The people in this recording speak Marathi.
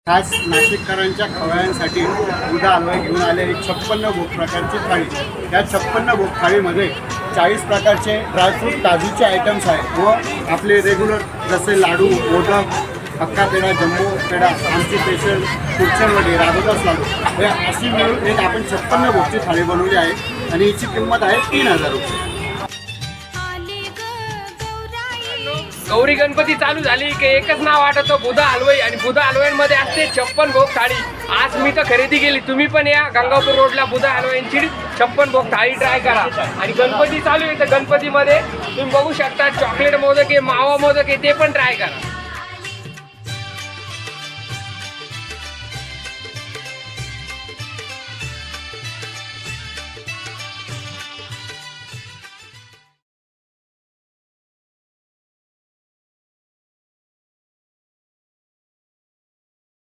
खास नाशिककरांच्या खवय्यांसाठी उदा हलवाई घेऊन आलेली 56 भोग प्रकारची थाळी। या 56 भोग थाळीमध्ये 40 प्रकारचे ड्रायफ्रूट काजूचे आयटम्स आहेत व आपले रेग्युलर जसे लाडू, मोदक, हक्का पेढा, जम्बो पेढा, आमची स्पेशल कुरचनवडी, राघोदास लाडू हे अशी मिळून एक आपण 56 भोगची थाळी बनवली आहे आणि हिची किंमत आहे 3000 रुपये। गौरी गणपती चालू झाली की एकच नाव आठवतं बुधा हलवाई आणि बुधा हलवाईमध्ये असते 56 भोग थाळी। आज मी तर खरेदी केली, तुम्ही पण या गंगापूर रोडला बुधा हलवाईंची 56 भोग थाळी ट्राय करा। आणि गणपती चालू आहे तर गणपतीमध्ये तुम्ही बघू शकता चॉकलेट मोदक आहे, मावा मोदक आहे, ते पण ट्राय करा।